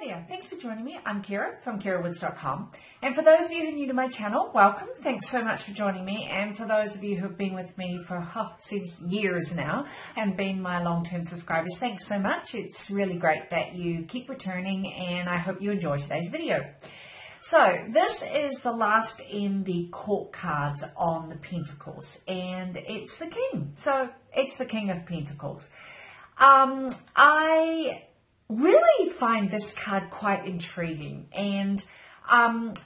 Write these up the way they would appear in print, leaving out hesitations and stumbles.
Hi there, thanks for joining me. I'm Kira from KiraWoods.com. And for those of you who are new to my channel, welcome. Thanks so much for joining me. And for those of you who have been with me for since years now and been my long-term subscribers, thanks so much. It's really great that you keep returning and I hope you enjoy today's video. So this is the last in the court cards on the Pentacles and it's the King. So it's the King of Pentacles. I really find this card quite intriguing, and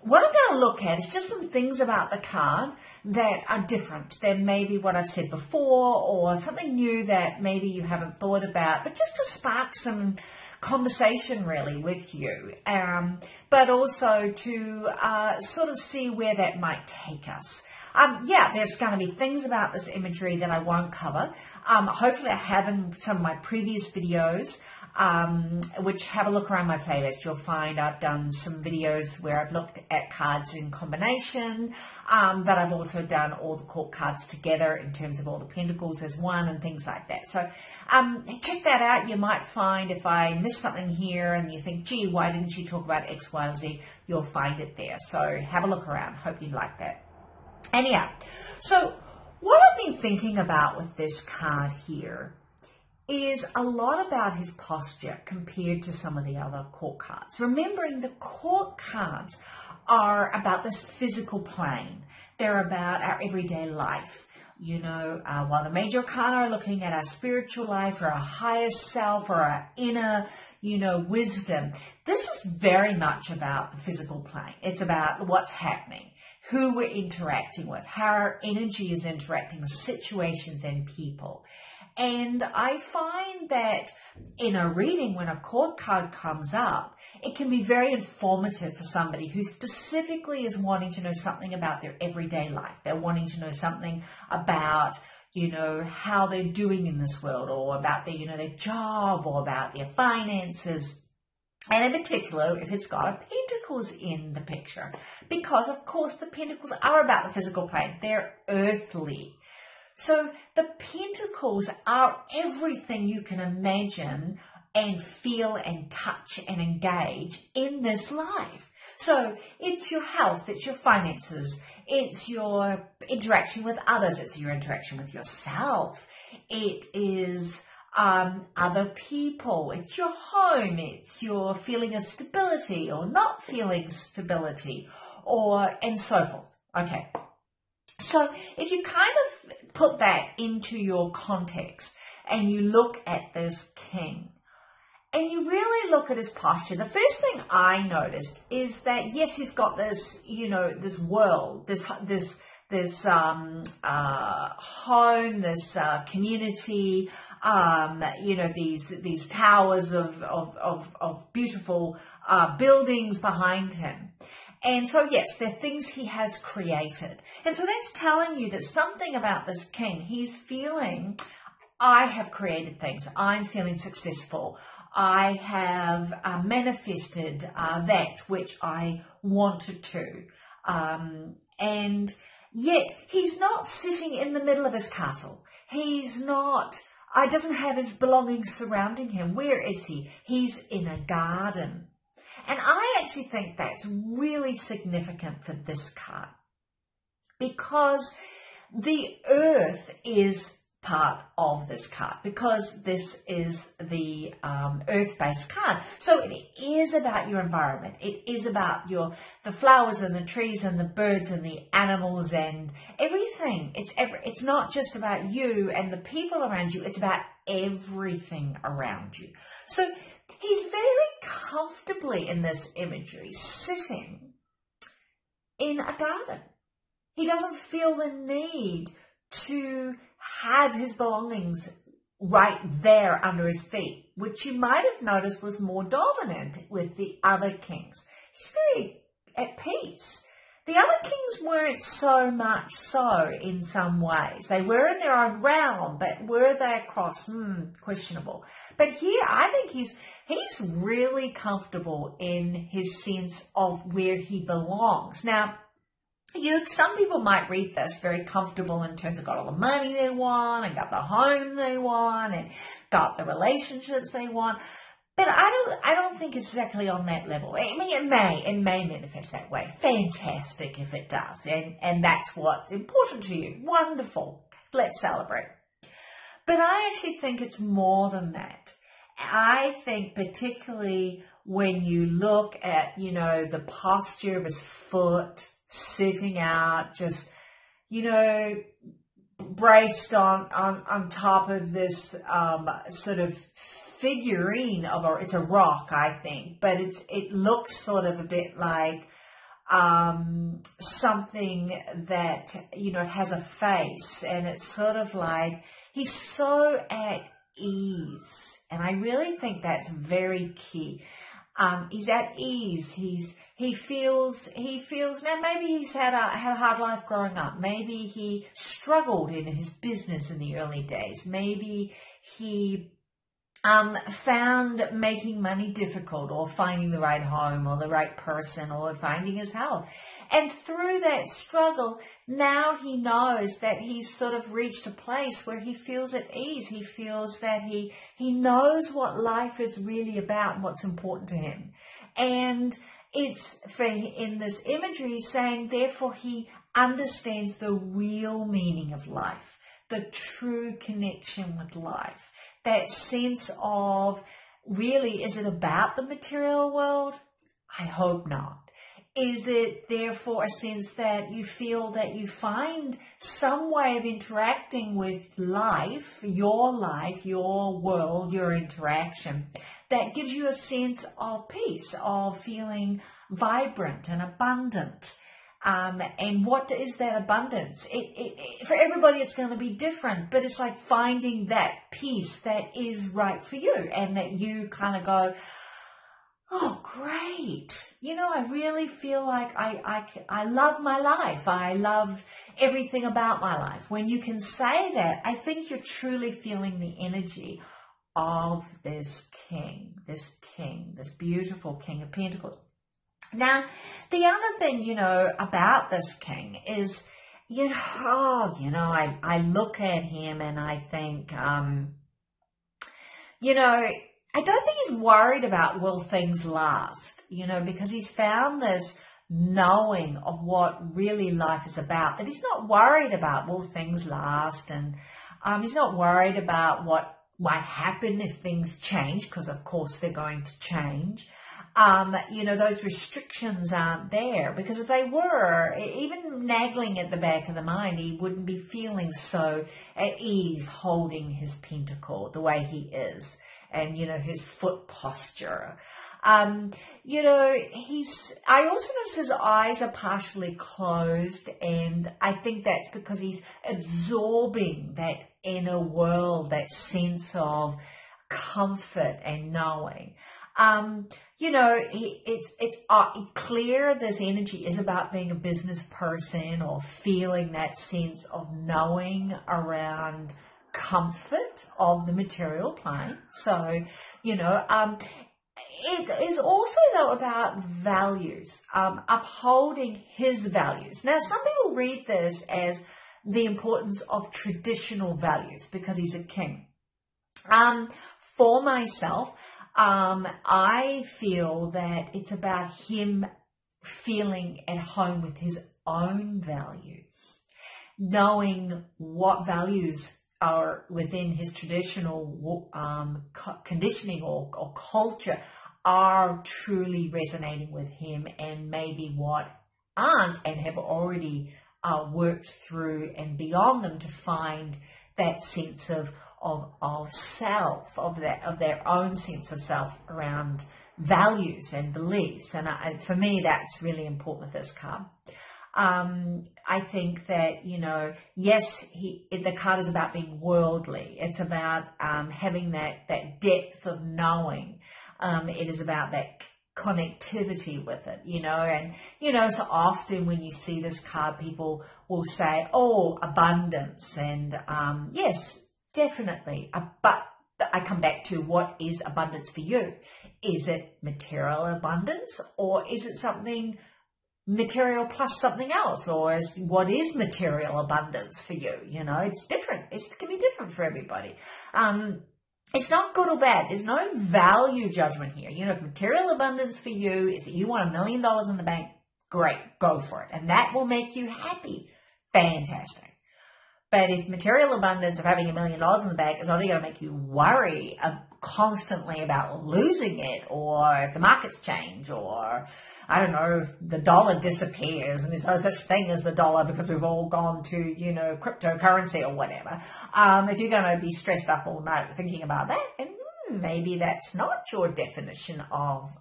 what I'm going to look at is just some things about the card that are different than maybe what I've said before, or something new that maybe you haven't thought about, but just to spark some conversation really with you, but also to sort of see where that might take us. Yeah, there's going to be things about this imagery that I won't cover. Hopefully I have in some of my previous videos, which have a look around my playlist. You'll find I've done some videos where I've looked at cards in combination, but I've also done all the court cards together in terms of all the pentacles as one and things like that. So check that out. You might find if I miss something here and you think, gee, why didn't you talk about X, Y, or Z? You'll find it there. So have a look around. Hope you like that. Anyhow, so what I've been thinking about with this card here is a lot about his posture compared to some of the other court cards. Remembering the court cards are about this physical plane. They're about our everyday life. You know, while the major arcana are looking at our spiritual life or our higher self or our inner, wisdom, this is very much about the physical plane. It's about what's happening, who we're interacting with, how our energy is interacting with situations and people. And I find that in a reading, when a court card comes up, it can be very informative for somebody who specifically is wanting to know something about their everyday life. They're wanting to know something about, how they're doing in this world, or about their, their job, or about their finances. And in particular, if it's got a Pentacles in the picture, because of course the Pentacles are about the physical plane. They're earthly. So the Pentacles are everything you can imagine and feel and touch and engage in this life. So it's your health, it's your finances, it's your interaction with others, it's your interaction with yourself, it is other people, it's your home, it's your feeling of stability or not feeling stability, and so forth. Okay. So if you kind of put that into your context and you look at this king and you really look at his posture, the first thing I noticed is that, yes, he's got this, this world, this home, this community, these towers of beautiful buildings behind him. And so, yes, they're things he has created. And so that's telling you that something about this king, he's feeling, I have created things. I'm feeling successful. I have manifested that which I wanted to. And yet he's not sitting in the middle of his castle. He's not, doesn't have his belongings surrounding him. Where is he? He's in a garden. And I actually think that's really significant for this card, because the earth is part of this card, because this is the earth-based card. So it is about your environment. It is about the flowers and the trees and the birds and the animals and everything. It's not just about you and the people around you. It's about everything around you. So he's very comfortably in this imagery sitting in a garden. He doesn't feel the need to have his belongings right there under his feet, which you might have noticed was more dominant with the other kings. He's very at peace. The other kings weren't so much so in some ways. They were in their own realm, but were they across? Questionable. But here, I think he's really comfortable in his sense of where he belongs. Now, some people might read this very comfortable in terms of got all the money they want and got the home they want and got the relationships they want. But I don't think it's exactly on that level. I mean, it may manifest that way. Fantastic if it does. And that's what's important to you. Wonderful. Let's celebrate. But I actually think it's more than that. I think particularly when you look at, you know, the posture of his foot sitting out, just, you know, braced on top of this sort of figurine of it's a rock, I think, but it looks sort of a bit like something that, you know, it has a face, and it's sort of like he's so at ease, and I really think that's very key. He's at ease. He feels now. Maybe he's had a hard life growing up. Maybe he struggled in his business in the early days. Maybe he found making money difficult, or finding the right home, or the right person, or finding his health. And through that struggle, now he knows that he's sort of reached a place where he feels at ease. He feels that he knows what life is really about and what's important to him. And it's in this imagery saying, therefore, he understands the real meaning of life, the true connection with life. That sense of, really, is it about the material world? I hope not. Is it therefore a sense that you feel that you find some way of interacting with life, your world, your interaction, that gives you a sense of peace, of feeling vibrant and abundant? And what is that abundance? For everybody, it's going to be different, but it's like finding that peace that is right for you, and that you kind of go, oh, great. You know, I really feel like I love my life. I love everything about my life. When you can say that, I think you're truly feeling the energy of this king, this beautiful King of Pentacles. Now, the other thing, you know, about this king is, you know, I look at him and I think, you know, I don't think he's worried about will things last, you know, because he's found this knowing of what really life is about, that he's not worried about will things last, and he's not worried about what might happen if things change, because of course they're going to change. You know, those restrictions aren't there, because if they were, even nagging at the back of the mind, he wouldn't be feeling so at ease holding his pentacle the way he is, and, you know, his foot posture. You know, I also notice his eyes are partially closed, and I think that's because he's absorbing that inner world, that sense of comfort and knowing. You know, it's clear this energy is about being a business person, or feeling that sense of knowing around comfort of the material plane. So, you know, it is also, though, about values, upholding his values. Now, some people read this as the importance of traditional values because he's a king. For myself, I feel that it's about him feeling at home with his own values, knowing what values are within his traditional conditioning or culture are truly resonating with him, and maybe what aren't, and have already worked through and beyond them to find that sense of self, of their own sense of self around values and beliefs. And for me, that's really important with this card. I think that, you know, yes, the card is about being worldly. It's about having that depth of knowing. It is about that connectivity with it, you know. And, you know, so often when you see this card, people will say, oh, abundance. And yes, definitely. But I come back to, what is abundance for you? Is it material abundance, or is it something material plus something else? Or what is material abundance for you? You know, it's different. It can be different for everybody. It's not good or bad. There's no value judgment here. You know, if material abundance for you is that you want $1 million in the bank, great, go for it. And that will make you happy. Fantastic. But if material abundance of having $1 million in the bank is only going to make you worry constantly about losing it, or if the markets change, or I don't know, if the dollar disappears and there's no such thing as the dollar because we've all gone to, you know, cryptocurrency or whatever. If you're going to be stressed up all night thinking about that, and maybe that's not your definition of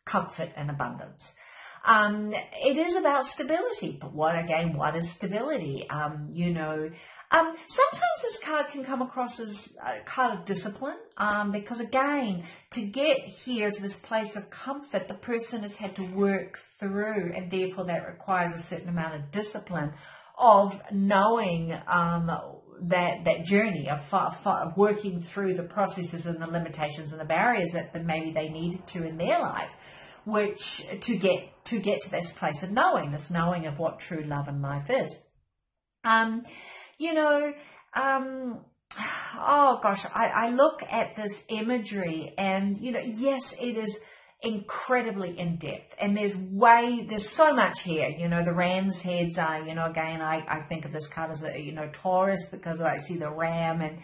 comfort and abundance. It is about stability, but what is stability? Sometimes this card can come across as a card of discipline, because again, to get here to this place of comfort, the person has had to work through, and therefore that requires a certain amount of discipline of knowing, that journey of working through the processes and the limitations and the barriers that maybe they needed to in their life, which to get to this place of knowing, this knowing of what true love and life is. Oh gosh, I look at this imagery and, you know, yes, it is incredibly in depth, and there's so much here. You know, the ram's heads are, you know, again, I think of this card as a, you know, Taurus, because I see the ram, and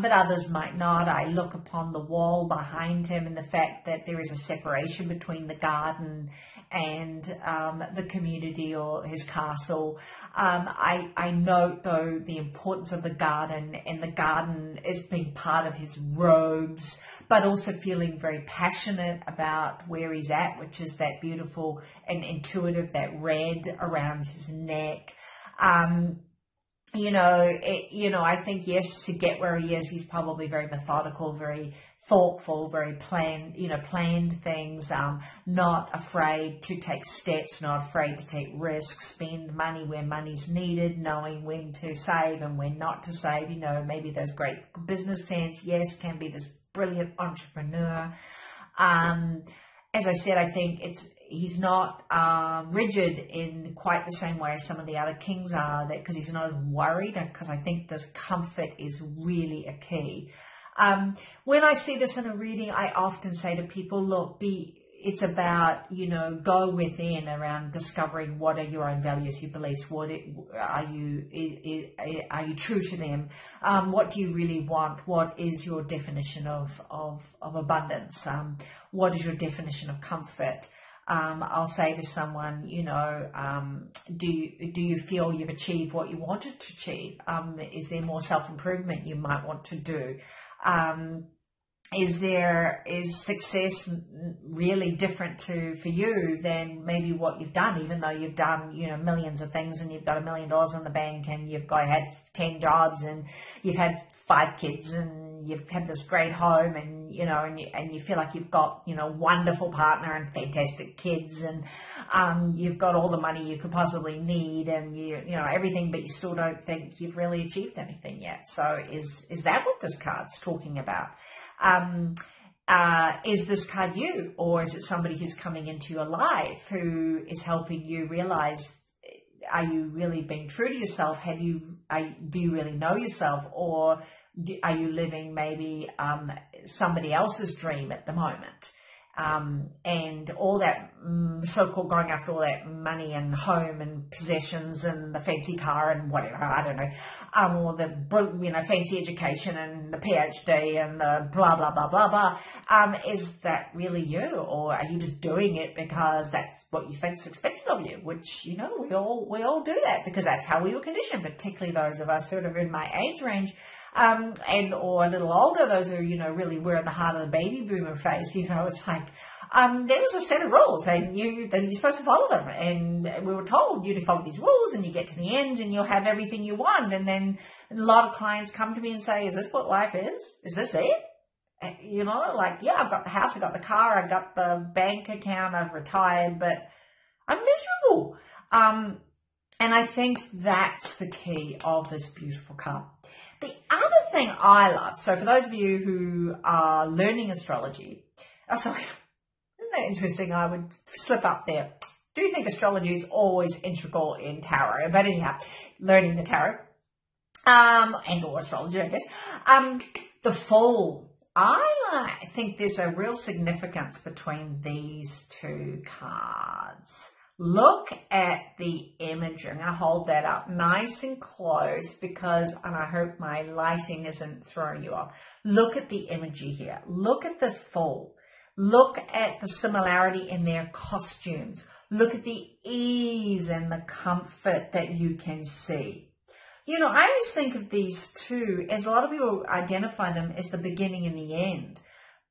but others might not. I look upon the wall behind him and the fact that there is a separation between the garden and the community or his castle. I note, though, the importance of the garden, and the garden is being part of his robes, but also feeling very passionate about where he's at, which is that beautiful and intuitive, that red around his neck. I think, yes, to get where he is, he's probably very methodical, very thoughtful, very planned things, not afraid to take steps, not afraid to take risks, spend money where money's needed, knowing when to save and when not to save. You know, maybe those great business sense, yes, can be this brilliant entrepreneur. As I said, I think he's not rigid in quite the same way as some of the other kings are, because he's not as worried, because I think this comfort is really a key. When I see this in a reading, I often say to people, look, it's about, you know, go within around discovering what are your own values, your beliefs, are you true to them? What do you really want? What is your definition of abundance? What is your definition of comfort? I'll say to someone, you know, do you feel you've achieved what you wanted to achieve? Is there more self-improvement you might want to do? Is success really different for you than maybe what you've done, even though you've done, you know, millions of things, and you've got $1 million in the bank, and you've had 10 jobs, and you've had 5 kids, and you've had this great home, and, you know, and you feel like you've got, you know, wonderful partner and fantastic kids, and you've got all the money you could possibly need, and you know everything, but you still don't think you've really achieved anything yet. So is that what this card's talking about? Is this card you, or is it somebody who's coming into your life who is helping you realize, are you really being true to yourself? Do you really know yourself, or are you living maybe somebody else's dream at the moment? And all that so-called going after all that money and home and possessions and the fancy car and whatever, I don't know, or the, you know, fancy education and the PhD and the blah, blah, blah, blah, blah. Is that really you, or are you just doing it because that's what you think's expected of you? Which, you know, we all do that because that's how we were conditioned, particularly those of us sort of in my age range. Or a little older, those who, you know, really were in the heart of the baby boomer phase. You know, it's like, there was a set of rules and you're supposed to follow them. And we were told you to follow these rules and you get to the end and you'll have everything you want. And then a lot of clients come to me and say, is this what life is? Is this it? You know, like, yeah, I've got the house, I've got the car, I've got the bank account, I've retired, but I'm miserable. And I think that's the key of this beautiful card. The other thing I love, so for those of you who are learning astrology, isn't that interesting? I would slip up there. Do you think astrology is always integral in tarot? But anyhow, learning the tarot, and or astrology, I guess. The Fool. I think there's a real significance between these two cards. Look at the imagery. I'm going to hold that up nice and close because, and I hope my lighting isn't throwing you off. Look at the imagery here. Look at this Fool. Look at the similarity in their costumes. Look at the ease and the comfort that you can see. You know, I always think of these two, as a lot of people identify them as the beginning and the end.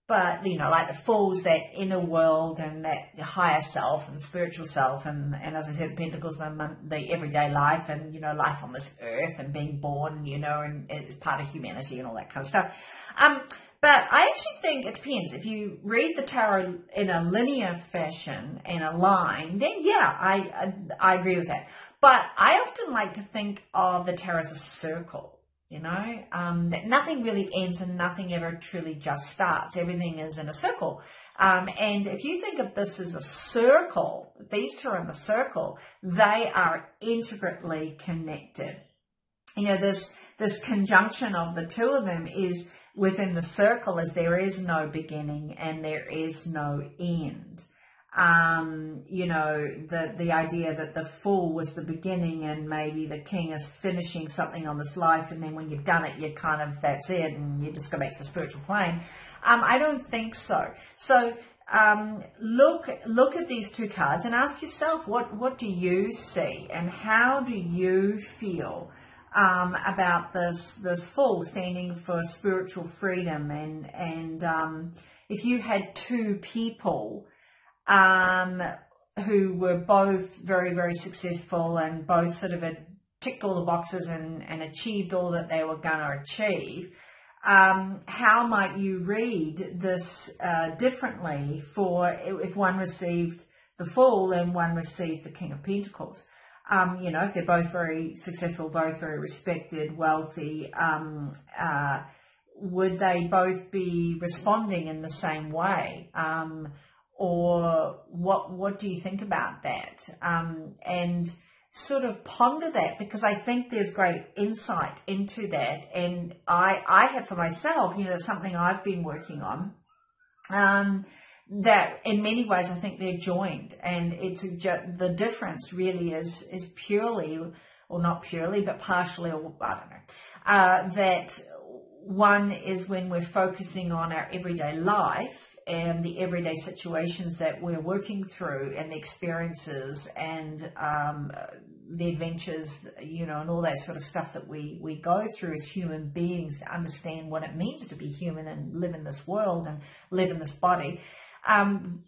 But, you know, like the Fool's that inner world and that higher self and spiritual self. And as I said, Pentacles, the everyday life and, you know, life on this earth and being born, you know, and it's part of humanity and all that kind of stuff. But I actually think it depends. If you read the tarot in a linear fashion and a line, then yeah, I agree with that. But I often like to think of the tarot as a circle, you know, that nothing really ends and nothing ever truly just starts. Everything is in a circle. And if you think of this as a circle, these two are in the circle, they are intricately connected. You know, this conjunction of the two of them is within the circle, as there is no beginning and there is no end. You know, the idea that the Fool was the beginning and maybe the King is finishing something on this life, and then when you've done it, you kind of, that's it, and you just go back to the spiritual plane. I don't think so. So look at these two cards and ask yourself, what do you see and how do you feel about this Fool standing for spiritual freedom? And if you had two people who were both very, very successful and both sort of had ticked all the boxes and achieved all that they were going to achieve, how might you read this differently for if one received the Fool and one received the King of Pentacles? You know, if they're both very successful, both very respected, wealthy, would they both be responding in the same way? Or what do you think about that? And sort of ponder that, because I think there's great insight into that. And I have for myself, you know, that's something I've been working on. That in many ways I think they're joined, and it's the difference really is purely, or not purely, but partially, or I don't know, that one is when we're focusing on our everyday life and the everyday situations that we're working through and the experiences and the adventures, you know, and all that sort of stuff that we go through as human beings to understand what it means to be human and live in this world and live in this body. And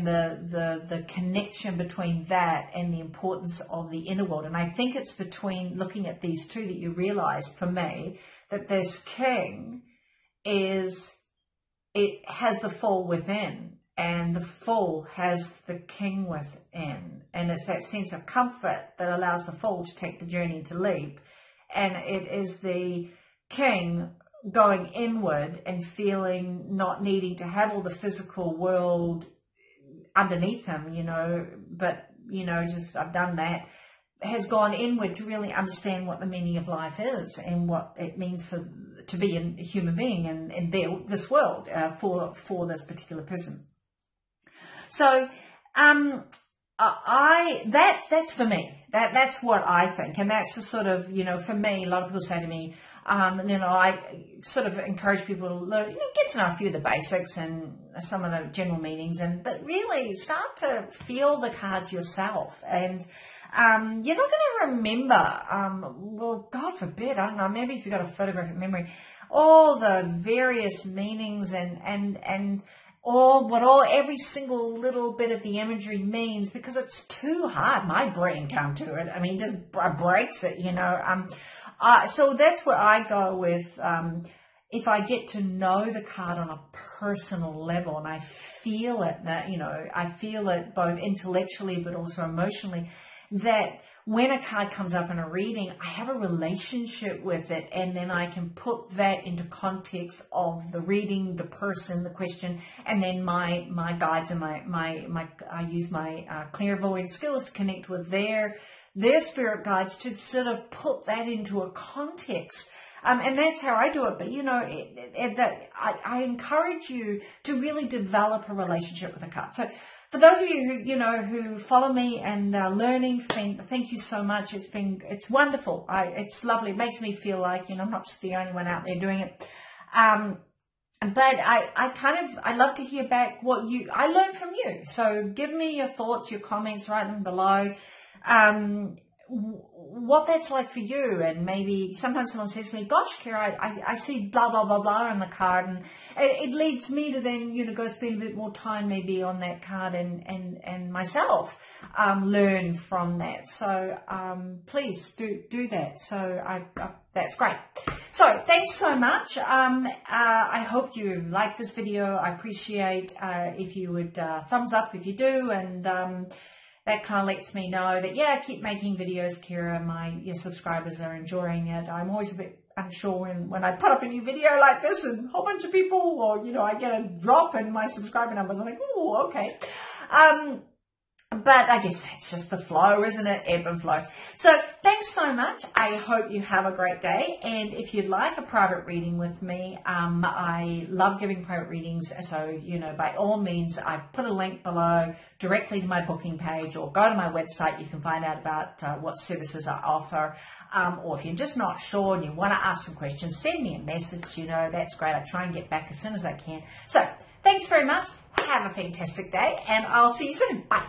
the connection between that and the importance of the inner world. And I think it's between looking at these two that you realize, for me, that this King has the Fool within, and the Fool has the King within. And it's that sense of comfort that allows the Fool to take the journey to leap. And it is the King going inward and feeling not needing to have all the physical world underneath him, you know, but, you know, just I've done that, has gone inward to really understand what the meaning of life is and what it means to be a human being and this world for this particular person. So that's for me. That's what I think, and that's the sort of, you know, for me, a lot of people say to me, you know, I sort of encourage people to learn, you know, get to know a few of the basics and some of the general meanings, but really start to feel the cards yourself. And you're not going to remember, well, God forbid, I don't know, maybe if you've got a photographic memory, all the various meanings and every single little bit of the imagery means, because it's too hard. My brain can't do it. I mean, just breaks it, you know. So that's where I go with, if I get to know the card on a personal level and I feel it, that, you know, I feel it both intellectually but also emotionally, that when a card comes up in a reading, I have a relationship with it, and then I can put that into context of the reading, the person, the question, and then my guides and I use my clairvoyant skills to connect with their spirit guides to sort of put that into a context And that's how I do it. But, you know, I encourage you to really develop a relationship with a card. So for those of you who, you know, who follow me and are learning, thank you so much. It's wonderful. It's lovely. It makes me feel like, you know, I'm not just the only one out there doing it. But I love to hear back what I learn from you. So give me your thoughts, your comments, write them below. What that's like for you. And maybe sometimes someone says to me, gosh, Kira, I see blah, blah, blah, blah on the card. And it leads me to then, you know, go spend a bit more time maybe on that card and myself, learn from that. So, please do that. So that's great. So thanks so much. I hope you like this video. I appreciate, if you would, thumbs up if you do. And, that kind of lets me know that, yeah, keep making videos, Kira. Your subscribers are enjoying it. I'm always a bit unsure when I put up a new video like this and a whole bunch of people, or, you know, I get a drop in my subscriber numbers. I'm like, oh, okay. But I guess that's just the flow, isn't it? Ebb and flow. So thanks so much. I hope you have a great day. And if you'd like a private reading with me, I love giving private readings. So, you know, by all means, I've put a link below directly to my booking page, or go to my website. You can find out about what services I offer. Or if you're just not sure and you want to ask some questions, send me a message. You know, that's great. I try and get back as soon as I can. So thanks very much. Have a fantastic day, and I'll see you soon. Bye.